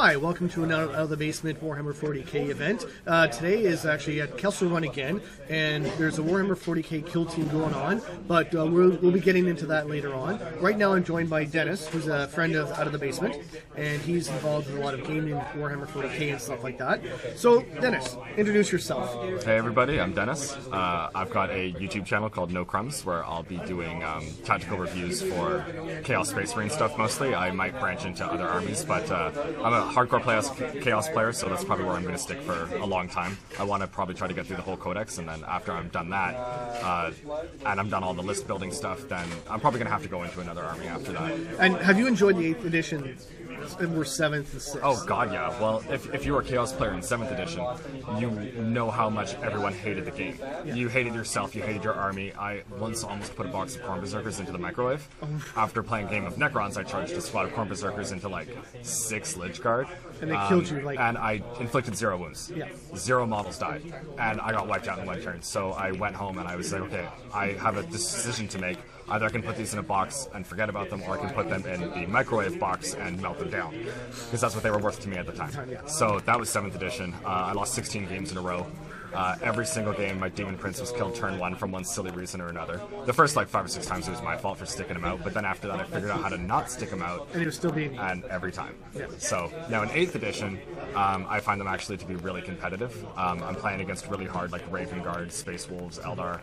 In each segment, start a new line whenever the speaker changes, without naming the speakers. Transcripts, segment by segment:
Hi, welcome to another Out of the Basement Warhammer 40k event. Today is actually at Kessler Run again, and there's a Warhammer 40k kill team going on, but we'll be getting into that later on. Right now I'm joined by Dennis, who's a friend of Out of the Basement, and he's involved in a lot of gaming, Warhammer 40k and stuff like that. So, Dennis, introduce yourself.
Hey everybody, I'm Dennis. I've got a YouTube channel called No Crumbs, where I'll be doing tactical reviews for Chaos Space Marine stuff mostly. I might branch into other armies, but I'm a hardcore Chaos player, so that's probably where I'm going to stick for a long time. I want to probably try to get through the whole Codex, and then after I'm done that, and I'm done all the list building stuff, then I'm probably going to have to go into another army after that.
And have you enjoyed the 8th edition? We're 7th and 6th.
Oh god, yeah. Well, if you were a Chaos player in 7th edition, you know how much everyone hated the game. Yeah. You hated yourself, you hated your army. I once almost put a box of Khorne Berserkers into the microwave. After playing a game of Necrons, I charged a squad of Khorne Berserkers into like 6 Lich Guard.
And they killed you, like...
And I inflicted 0 wounds.
Yeah.
0 models died. And I got wiped out in 1 turn. So I went home and I was like, okay, I have a decision to make. Either I can put these in a box and forget about them, or I can put them in the microwave box and melt them down. Because that's what they were worth to me at the time. So that was 7th edition. I lost 16 games in a row. Every single game, my Demon Prince was killed turn 1 from one silly reason or another. The first like 5 or 6 times it was my fault for sticking him out, but then after that I figured out how to not stick him out.
And it was still being...
And every time.
Yeah.
So now in 8th edition, I find them actually to be really competitive. I'm playing against really hard like Raven Guard, Space Wolves, Eldar,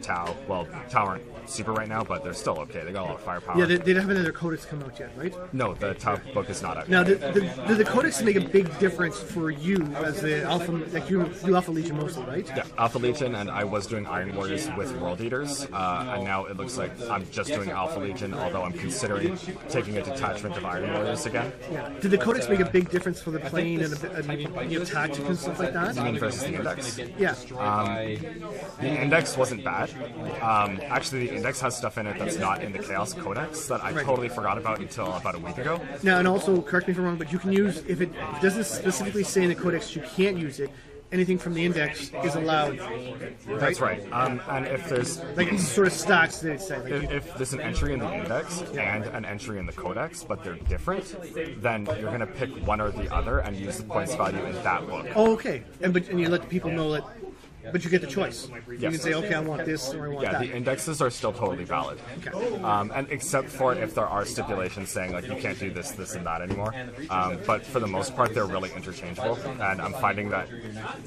Tau. Well, Tau aren't super right now, but they're still okay. They got a lot of firepower.
Yeah, they haven't had their Codex come out yet, right?
No, the Tau book is not out
now,
yet.
Did the Codex make a big difference for you as the Alpha, like you Alpha Legion mostly, right?
Yeah, Alpha Legion, and I was doing Iron Warriors with World Eaters, and now it looks like I'm just doing Alpha Legion, although I'm considering taking a detachment of Iron Warriors again.
Yeah. Did the Codex make a big difference for the playing and the tactics and stuff like that?
You mean versus the Index?
Yeah.
The Index wasn't bad. Actually, the Index has stuff in it that's not in the Chaos Codex that I totally forgot about until about a week ago.
Now, and also, correct me if I'm wrong, but you can use, if it doesn't specifically say in the Codex you can't use it, anything from the Index is allowed. Right?
That's right. And if there's...
Like, it's sort of stocks, they say. Like,
if there's an entry in the Index and an entry in the Codex, but they're different, then you're going to pick one or the other and use the points value in that book.
Oh, okay. And you let the people know that... But you get the choice.
Yes.
You can say, okay, I want this or I want that.
Yeah, the indexes are still totally valid.
Okay.
And except for if there are stipulations saying, like, you can't do this, this, and that anymore. But for the most part, they're really interchangeable. And I'm finding that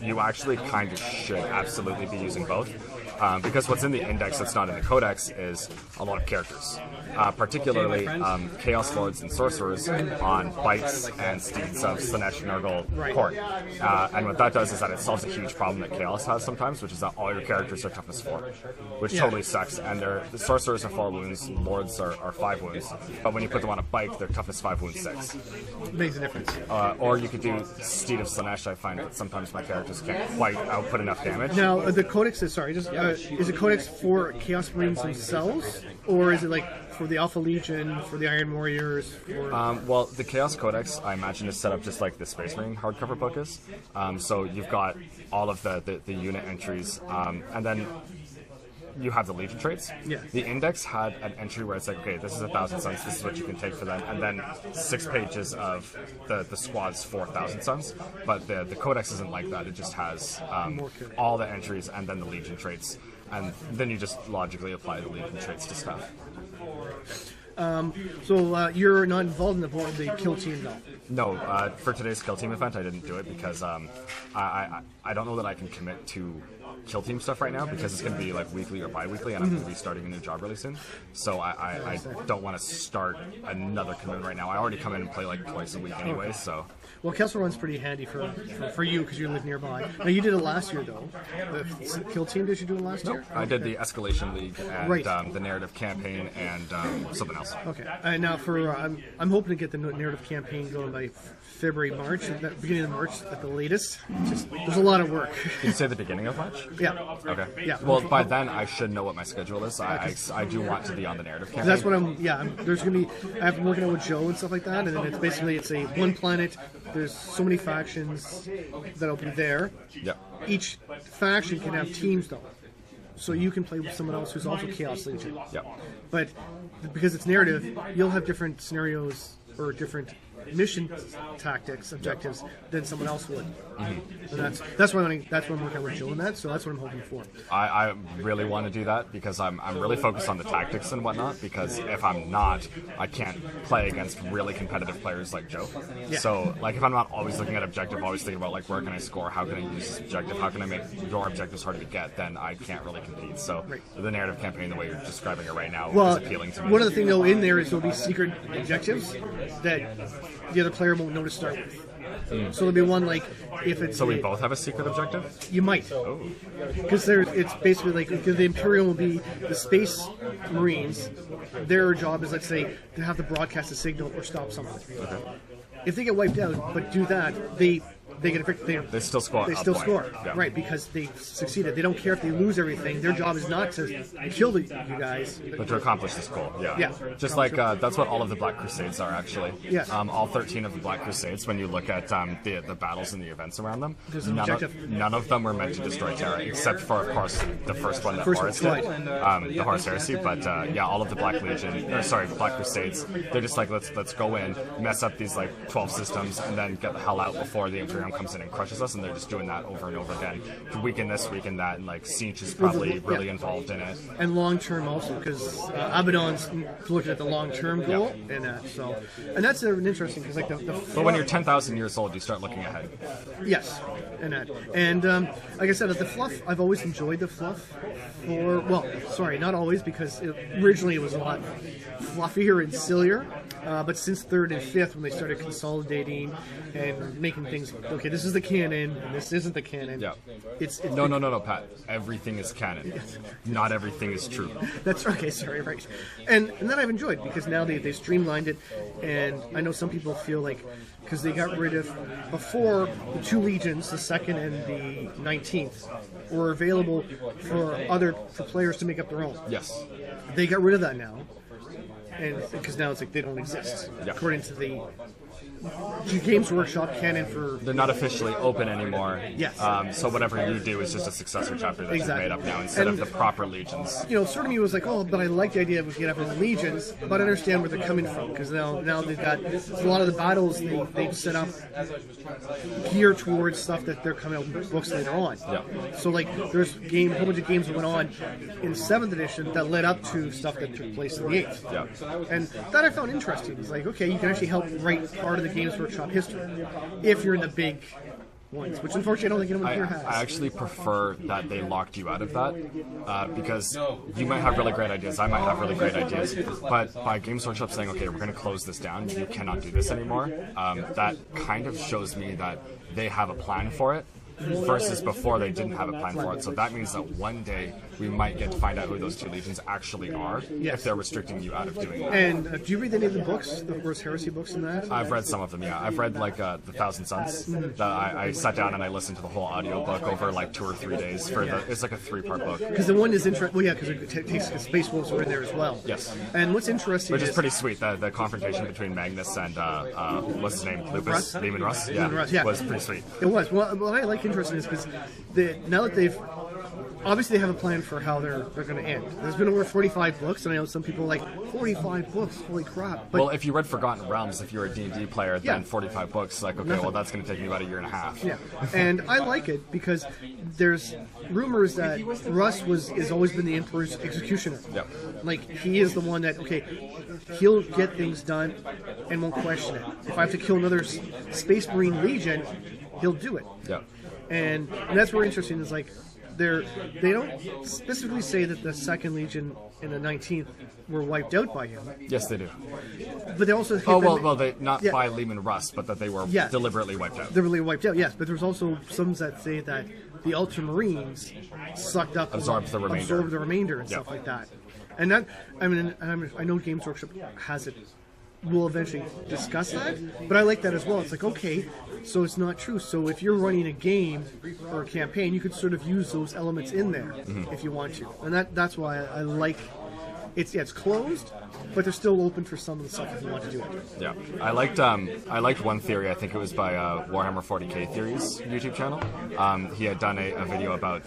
you actually kind of should absolutely be using both. Because what's in the Index that's not in the Codex is a lot of characters. Particularly Chaos Lords and Sorcerers on Bites and Steeds of Slanesh, Nurgle, Khorne. And what that does is that it solves a huge problem that Chaos has sometimes, which is that all your characters are toughness 4, which totally sucks. And the Sorcerers are 4 wounds, Lords are 5 wounds. But when you put them on a bike, they're toughness 5 wounds 6.
Makes a difference.
Or you could do Steed of Slanesh. I find that sometimes my characters can't quite output enough damage.
Now, the Codex is, sorry, just... is the Codex for Chaos Marines themselves, or is it like for the Alpha Legion, for the Iron Warriors? For...
Well, the Chaos Codex, I imagine, is set up just like the Space Marine hardcover book is. So you've got all of the unit entries, and then you have the Legion traits.
Yeah.
The Index had an entry where it's like, okay, this is 1,000 suns, this is what you can take for them, and then 6 pages of the squad's 4,000 suns. But the Codex isn't like that. It just has all the entries and then the Legion traits. And then you just logically apply the Legion traits to stuff.
So you're not involved in the kill team, though?
No, for today's kill team event, I didn't do it because I don't know that I can commit to kill team stuff right now because it's going to be like weekly or bi-weekly, and I'm going to be starting a new job really soon. So I don't want to start another commitment right now. I already come in and play like twice a week anyway, so...
Well, Kessler Run's pretty handy for you because you live nearby. Now, you did it last year, though. The kill team, did you do it last year?
I did the Escalation League and the narrative campaign and something else.
Okay. Now, for I'm hoping to get the narrative campaign going by February, March, beginning of March at the latest. There's a lot of work.
Did you say the beginning of March?
Yeah.
Okay.
Yeah.
Well, by then I should know what my schedule is. I do want to be on the narrative campaign.
That's what there's gonna be. I've been working out with Joe and stuff like that, and then it's basically a one planet. There's so many factions that'll be there.
Yep.
Each faction can have teams though, so you can play with someone else who's also Chaos Legion.
Yep.
But because it's narrative, you'll have different scenarios or different mission tactics objectives than someone else would. And that's why I'm working with Joe on that. So that's what I'm hoping for.
I really want to do that because I'm really focused on the tactics and whatnot. Because if I'm not, I can't play against really competitive players like Joe.
Yeah.
So like if I'm not always looking at objective, always thinking about like where can I score, how can I use this objective, how can I make your objectives harder to get, then I can't really compete. So the narrative campaign, the way you're describing it right now, is appealing to me.
One of the things though in there is there'll be secret objectives that the other player won't know to start with. So there'll be one like if it's.
So we both have a secret objective?
You might.
Oh.
Because it's basically like because the Imperial will be the Space Marines. Their job is, let's say, to have to broadcast a signal or stop someone.
Okay.
If they get wiped out, but do that, they get a victory.
They still score.
They still score, right? Because they succeeded. They don't care if they lose everything. Their job is not to kill you guys,
but to accomplish this goal. Yeah. Just like that's what all of the Black Crusades are actually.
Yes.
All 13 of the Black Crusades. When you look at the battles and the events around them, none of them were meant to destroy Terra, except for of course the first one that Horus did, the Horus Heresy. But all of the Black Crusades. They're just like let's go in, mess up these like 12 systems, and then get the hell out before the Imperium comes in and crushes us. And they're just doing that over and over again, weekend this, weekend that, and like Siege is probably really involved in it.
And long term also, because Abaddon's looking at the long term goal in that. So, and that's interesting because like
but when you're 10,000 years old, you start looking ahead.
Yes, in that. And like I said, the fluff, I've always enjoyed the fluff. Not always, because originally it was a lot fluffier and sillier. But since 3rd and 5th, when they started consolidating and making things, okay, this is the canon, and this isn't the canon.
Yeah.
It's
No, Pat. Everything is canon. Not everything is true.
That's okay. Sorry, right. And that I've enjoyed because now they streamlined it, and I know some people feel like because they got rid of before the 2 legions, the 2nd and the 19th, were available for players to make up their own.
Yes.
They got rid of that now. And because now it's like they don't exist according to the Games Workshop canon for.
They're not officially open anymore.
Yes.
So whatever you do is just a successor chapter that you've made up now instead of the proper legions.
Sort of me was like, but I like the idea of we get up in the legions, but I understand where they're coming from because now they've got a lot of the battles they've set up geared towards stuff that they're coming out with books later on.
Yeah.
So like there's a whole bunch of games that went on in 7th edition that led up to stuff that took place in the 8th.
Yeah.
And that I found interesting. It's like, okay, you can actually help write part of the Games Workshop history if you're in the big ones, which unfortunately I don't think anyone here has.
I actually prefer that they locked you out of that because you might have really great ideas, I might have really great ideas, but by Games Workshop saying, okay, we're going to close this down, you cannot do this anymore, that kind of shows me that they have a plan for it versus before they didn't have a plan for it. So that means that one day we might get to find out who those 2 legions actually are if they're restricting you out of doing it.
And do you read any of the books, the Horus Heresy books in that?
I've read some of them, yeah. I've read like The Thousand Suns. I sat down and I listened to the whole audiobook over like 2 or 3 days. It's like a 3-part book.
Because the one is interesting. Well, yeah, because it takes Space Wolves are in there as well.
Yes.
And what's interesting
Which is pretty sweet. The confrontation between Magnus and what's his name? Lupus? Lehman Russ? Yeah. Was pretty sweet.
It was. Well, what I like interesting is because now that they've obviously they have a plan for how they're going to end. There's been over 45 books, and I know some people are like 45 books. Holy crap!
But, well, if you read Forgotten Realms, if you're a D&D player, then 45 books, like okay, well that's going to take me about a year and a half.
Yeah, and I like it because there's rumors that Russ has always been the Emperor's executioner.
Yep.
Like he is the one that he'll get things done and won't question it. If I have to kill another Space Marine Legion, he'll do it.
Yeah.
And that's where interesting is like they don't specifically say that the 2nd Legion and the 19th were wiped out by him.
Yes, they do.
But they also
they not by Lehman Russ, but that they were deliberately wiped out.
Deliberately wiped out, yes. But there's also some that say that the Ultramarines sucked up, absorbed the remainder, and stuff like that. And that, I know Games Workshop has it. We'll eventually discuss that, but I like that as well. It's like, okay, so it's not true. So if you're running a game or a campaign, you could sort of use those elements in there if you want to, and that's why I like it's closed, but they're still open for some of the stuff if you want to do it.
Yeah, I liked one theory. I think it was by Warhammer 40k Theories YouTube channel. He had done a video about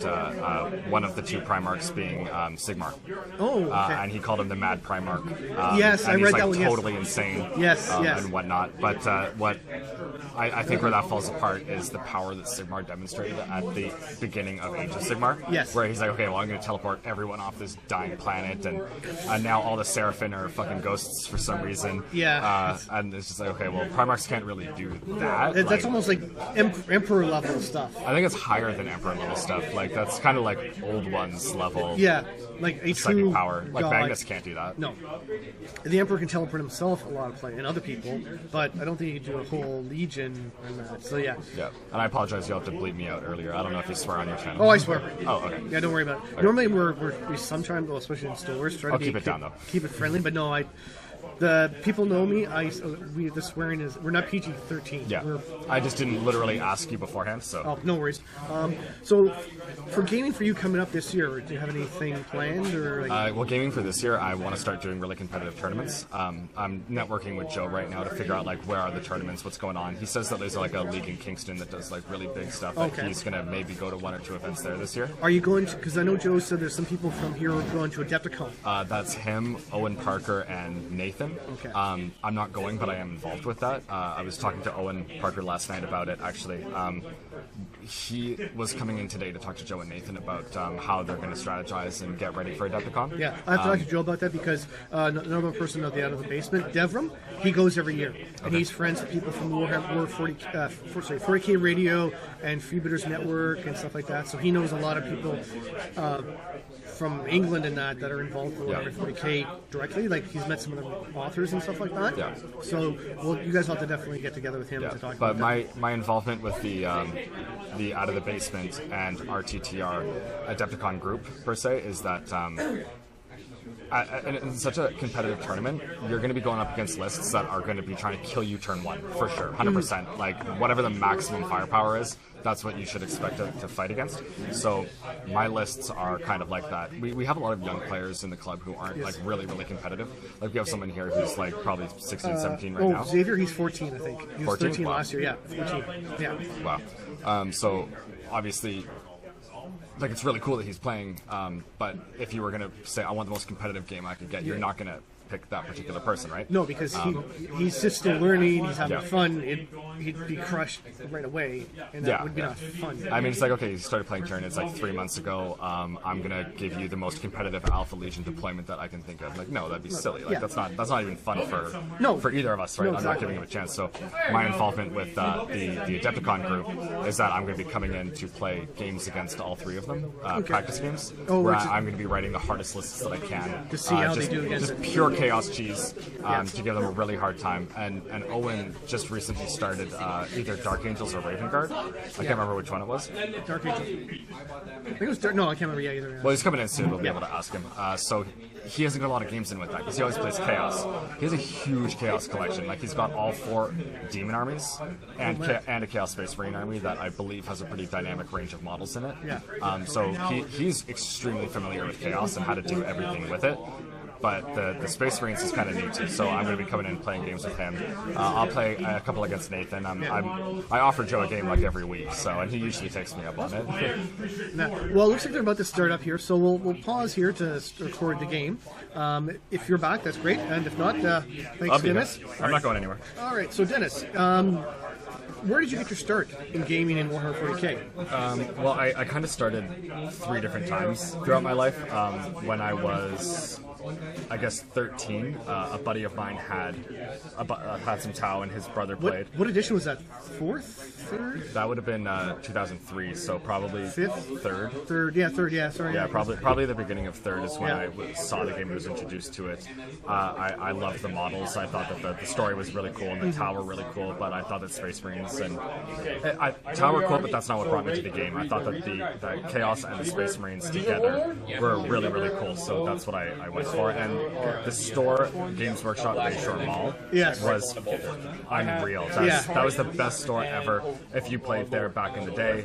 one of the two Primarchs being Sigmar.
Oh, okay.
And he called him the Mad Primarch.
Yes,
and
I read
he's,
that
like,
one.
Totally insane.
Yes, yes.
And whatnot. But what I think where that falls apart is the power that Sigmar demonstrated at the beginning of Age of Sigmar.
Yes.
Where he's like, okay, well, I'm going to teleport everyone off this dying planet, and now all the Seraphim are fucking ghosts for some reason.
Yeah.
And it's just like, okay, well, Primarchs can't really do that.
That's almost like Emperor level stuff.
I think it's higher than Emperor level stuff. Like, that's kind of like Old Ones level.
Yeah, like a
Psychic
true
power. Like,
god.
Magnus can't do that.
No. The Emperor can teleport himself a lot of play and other people, but I don't think he can do a whole legion and that. So yeah.
Yeah. And I apologize, you'll have to bleep me out earlier. I don't know if you swear on your channel.
Oh, I swear.
Oh, okay.
Yeah, don't worry about it. Okay. Normally we sometimes, well, especially in stores, try to
I'll keep it down though.
Keep it friendly, but no, the people know me. The swearing is we're not PG-13.
Yeah, I just didn't literally ask you beforehand, so.
Oh, no worries. So, for gaming for you coming up this year, do you have anything planned or? Like...
well, gaming for this year, I want to start doing really competitive tournaments. I'm networking with Joe right now to figure out like where are the tournaments, what's going on. He says that there's like a league in Kingston that does like really big stuff. Like,
okay.
He's gonna maybe go to 1 or 2 events there this year.
Are you going to? Because I know Joe said there's some people from here who are going to Adepticon.
That's him, Owen Parker, and Nathan.
Okay.
I'm not going, but I am involved with that. I was talking to Owen Parker last night about it, actually. He was coming in today to talk to Joe and Nathan about how they're going to strategize and get ready for Adepticon.
Yeah, I have to talk to Joe about that because another person out of the basement, Devram, he goes every year. And he's friends with people from Warhammer 40k Radio and Freebooters Network and stuff like that. So he knows a lot of people from England and that are involved with Warhammer 40k directly. Like he's met some of the authors and stuff like that.
Yeah.
So you guys will have to definitely get together with him to talk about that.
But my involvement with the Out of the Basement and RTTR Adepticon group per se is that in such a competitive tournament, you're going to be going up against lists that are going to be trying to kill you turn 1 for sure, 100%. Like whatever the maximum firepower is, that's what you should expect to fight against. So my lists are kind of like that. We have a lot of young players in the club who aren't like really competitive. Like we have someone here who's like probably 16, 17 right now.
Xavier, he's 14, I think. He was 13
wow.
last year. Yeah, 14. Yeah.
Wow. So obviously, like it's really cool that he's playing. But if you were gonna say I want the most competitive game I could get, you're not gonna pick that particular person, right?
No, because he's just still learning, he's having fun, he'd be crushed right away, and that would be not fun.
I mean, it's like, okay, you started playing Tyranids like 3 months ago, I'm going to give you the most competitive Alpha Legion deployment that I can think of. Like, no, that'd be silly. Like, that's not even fun for either of us, right? I'm not giving him a chance. So my involvement with the Adepticon group is that I'm going to be coming in to play games against all 3 of them, practice games, where I'm going to be writing the hardest lists that I can.
To see how they do against
just pure chaos cheese to give them a really hard time. And Owen just recently started either Dark Angels or Raven Guard. I can't remember which one it was.
Dark Angels. I think it was Dark. No, I can't remember either.
Well, he's coming in soon. We'll be able to ask him. So he hasn't got a lot of games in with that because he always plays Chaos. He has a huge Chaos collection. Like he's got all 4 Demon armies and a Chaos Space Marine army that I believe has a pretty dynamic range of models in it.
Yeah.
So he's extremely familiar with Chaos and how to do everything with it. But the Space Marines is kind of new too, so I'm going to be coming in and playing games with him. I'll play a couple against Nathan. I offer Joe a game like every week, and he usually takes me up on it.
Well, it looks like they're about to start up here, so we'll pause here to record the game. If you're back, that's great, and if not, thanks, Dennis.
I'm not going anywhere.
All right, so Dennis, where did you get your start in gaming in Warhammer 40k?
Well, I kind of started 3 different times throughout my life. When I was, I guess, 13, a buddy of mine had some Tau and his brother played.
What edition was that? 4th? 3rd?
That would have been 2003, so probably
5th?
3rd.
3rd, yeah, 3rd, yeah, sorry.
Yeah, probably the beginning of 3rd is when I saw the game and was introduced to it. I loved the models. I thought that the story was really cool and the Tau were really cool, but I thought that Space Marines Marines, and Tower cool, but that's not what brought me to the game. I thought that the Chaos and the Space Marines together were really, really cool, so that's what I went for. And the store, Games Workshop Bayshore Mall, was unreal. That was the best store ever. If you played there back in the day,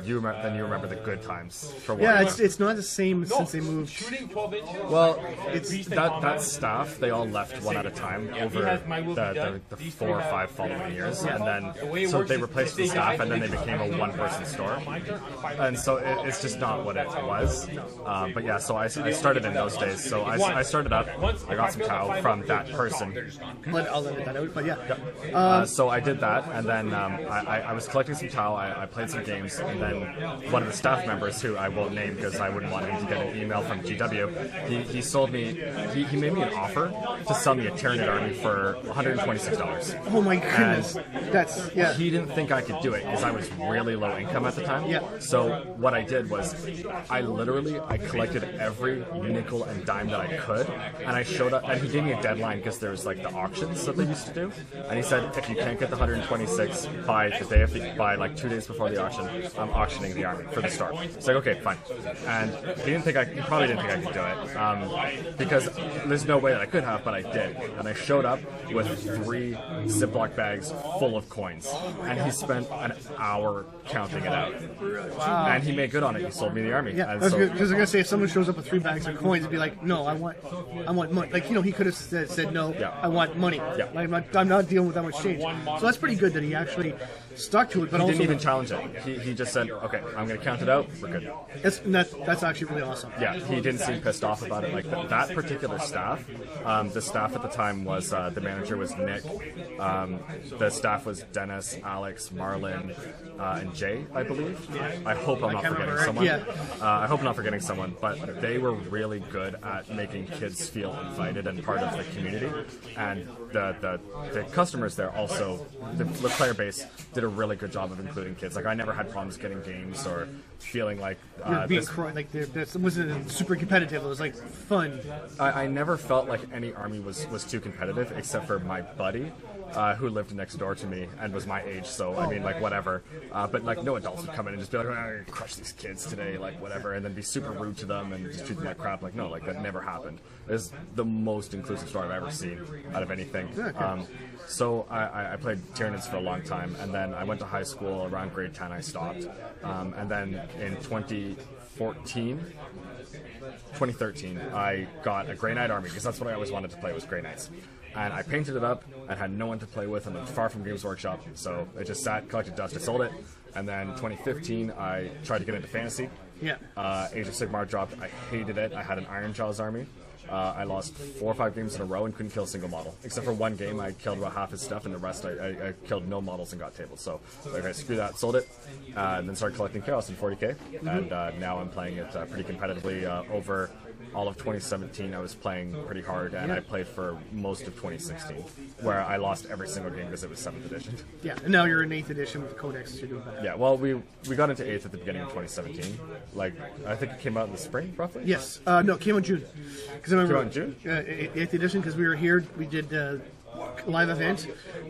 you remember the good times. For
it's not the same since they moved.
Well, it's that staff, they all left one at a time over the 4 or 5 following years, and then so they replaced the staff, and then they became a one-person store, and so it's just not what it was. But yeah, so I started in those days. So I started up. I got some Tau from that person.
I'll edit that out. But yeah.
So I did that, and then I was collecting some Tau. I played some games, and then one of the staff members, who I won't name because I wouldn't want him to get an email from GW, he sold me. He made me an offer to sell me a Tyranid army for $126.
Oh my goodness,
He didn't think I could do it because I was really low income at the time.
Yeah.
So what I did was, I collected every nickel and dime that I could, and I showed up. And he gave me a deadline because there was like the auctions that they used to do, and he said, if you can't get the 126 by by like 2 days before the auction, I'm auctioning the army for the store. It's like, okay, fine. And he probably didn't think I could do it because there's no way that I could have, but I did. And I showed up with 3 Ziploc bags full of coins, and he spent an hour counting it out. Wow. And he made good on it. He sold me the army.
Yeah, because I was gonna say, if someone shows up with 3 bags of coins, it'd be like, no, I want money. Like, he could have said no, I want money.
Yeah.
I'm not dealing with that much change. So that's pretty good that he actually stuck to it. But
he
also
didn't even challenge it. He just said, okay, I'm going to count it out. We're good.
That's actually really awesome.
Yeah, he didn't seem pissed off about it. Like that particular staff, the staff at the time was the manager was Nick. The staff was Dennis, Alex, Marlon, and Jay, I believe. I hope I'm not forgetting someone.
Yeah.
I hope I'm not forgetting someone, but they were really good at making kids feel invited and part of the community. And the customers there also, the player base did a really good job of including kids. Like, I never had problems getting games or feeling like
this wasn't super competitive. It was like fun.
I never felt like any army was too competitive, except for my buddy, who lived next door to me and was my age. So I mean, like, whatever. But like, no adults would come in and just be like, I'm gonna crush these kids today, like whatever, and then be super rude to them and just treat them like crap. Like, no, like that never happened. It's the most inclusive store I've ever seen out of anything. So I played Tyranids for a long time, and then I went to high school. Around grade 10 I stopped, and then in 2013 I got a Grey Knight army, because that's what I always wanted to play, was Grey Knights. And I painted it up and had no one to play with, and it was far from Games Workshop, so it just sat, collected dust, I sold it. And then 2015 I tried to get into fantasy. Age of Sigmar dropped. I hated it. I had an Iron Jaws army. I lost 4 or 5 games in a row and couldn't kill a single model. Except for one game, I killed about half his stuff, and the rest I killed no models and got tables. So, okay, screw that, sold it, and then started collecting Chaos in 40k. And now I'm playing it pretty competitively. Over all of 2017, I was playing pretty hard, and I played for most of 2016, where I lost every single game because it was 7th edition.
Yeah, and now you're in 8th edition with the Codex, so you're doing better.
Yeah, well, we got into 8th at the beginning of 2017. Like, I think it came out in the spring, roughly?
Yes. No, it came out in June. Because I remember,
came out in June?
8th edition, because we were here, we did live event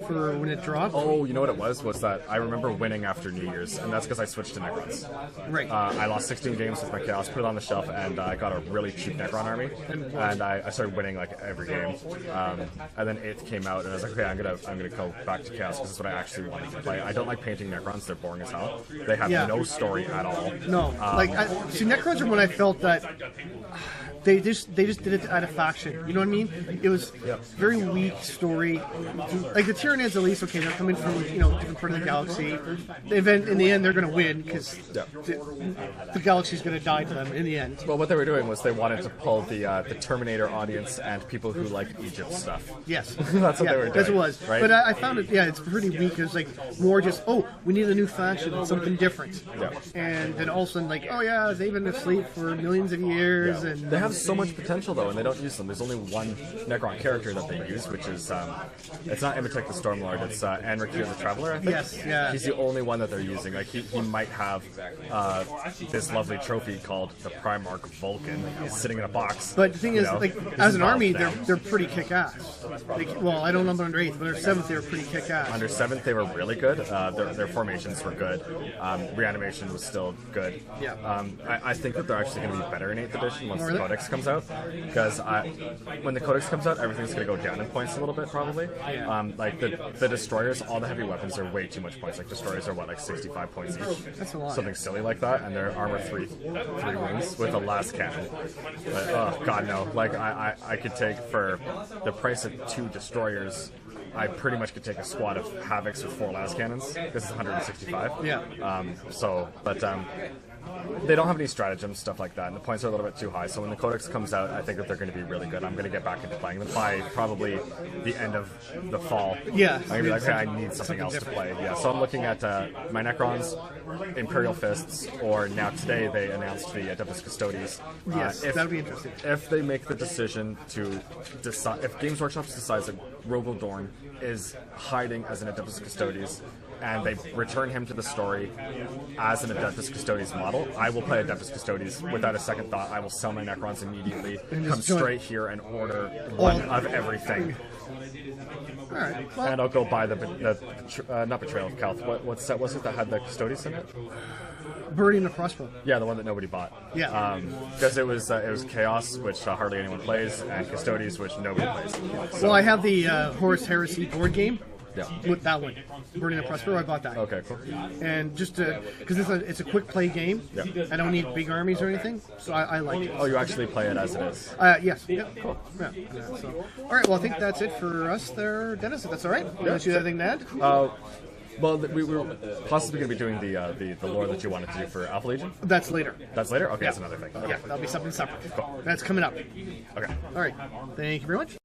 for when it dropped.
Oh, you know what it was that I remember winning after New Year's, and that's because I switched to Necrons.
Right.
I lost 16 games with my Chaos, put it on the shelf, and I got a really cheap Necron army, and I started winning like every game. And then 8th came out, and I was like, okay, I'm gonna go back to Chaos, because that's what I actually wanted to play. I don't like painting Necrons; they're boring as hell. They have no story at all.
No, see, Necrons are when I felt that they just did it out of faction. You know what I mean? It was very weak story. Like the Tyranids, at least, okay, they're coming from different part of the galaxy. The event, in the end, they're going to win because the galaxy's going to die to them in the end.
Well, what they were doing was they wanted to pull the Terminator audience and people who like Egypt stuff.
Yes,
that's what they were doing.
That's what it was.
Right?
But I found it. Yeah, it's pretty weak. It's like more just we need a new faction, something different. And then all of a sudden, like, oh yeah, they've been asleep for millions of years, and
they have has so much potential though, and they don't use them. There's only one Necron character that they use, which is it's not Imitek the Stormlord, it's Anrikir the Traveler, I think.
Yes, yeah.
He's the only one that they're using. Like he might have this lovely trophy called the Primarch Vulcan sitting in a box.
But the thing is, like, as an army,
now.
they're pretty kick-ass. Like, well, I don't know about under 8th, but under 7th they were pretty kick-ass.
Under 7th they were really good. Their formations were good. Reanimation was still good.
Yeah.
I think that they're actually going to be better in 8th edition once the Codex comes out, because when the Codex comes out, everything's going to go down in points a little bit probably.
Yeah.
Like the destroyers, all the heavy weapons are way too much points. Like destroyers are what, like 65 points each.
That's a lot.
Something silly like that, and their armor 3 wounds with a last cannon. But oh god no! Like I could take, for the price of 2 destroyers, I pretty much could take a squad of Havocs with 4 las cannons. This is 165.
Yeah.
They don't have any stratagems, stuff like that, and the points are a little bit too high. So when the Codex comes out, I think that they're going to be really good. I'm going to get back into playing them by probably the end of the fall.
Yeah.
I'm going to be like, okay, I need something else to play. Yeah. So I'm looking at my Necrons, Imperial Fists, or now today they announced the Adeptus Custodes.
Yes, that'll be interesting.
If they make the decision to decide, if Games Workshop decides that Rogel Dorn is hiding as an Adeptus Custodes, and they return him to the story as an Adeptus Custodes model, I will play Adeptus Custodes without a second thought. I will sell my Necrons immediately, come straight here and order one of everything.
Alright, well,
And I'll go buy the not Betrayal of Calth. What set was it that had the Custodes in it?
Birdie and the Crossbow.
Yeah, the one that nobody bought.
Yeah.
Because it was Chaos, which hardly anyone plays, and Custodes, which nobody plays. So,
Well, I have the Horus Heresy board game.
Yeah.
With that one, Burning the Prospero, I bought that.
Okay, cool.
And just because it's a quick play game,
Yeah.
I don't need big armies or anything, so I like it.
Oh, you actually play it as it is?
Yes. Yeah. Cool. Yeah. So, all right. Well, I think that's it for us there, Dennis. If that's all right. Unless you have anything to add.
Well, we were possibly going to be doing the lore that you wanted to do for Alpha Legion.
That's later.
That's later? Okay, that's another thing. Okay.
Yeah, that'll be something separate.
Cool.
That's coming up.
Okay.
All right. Thank you very much.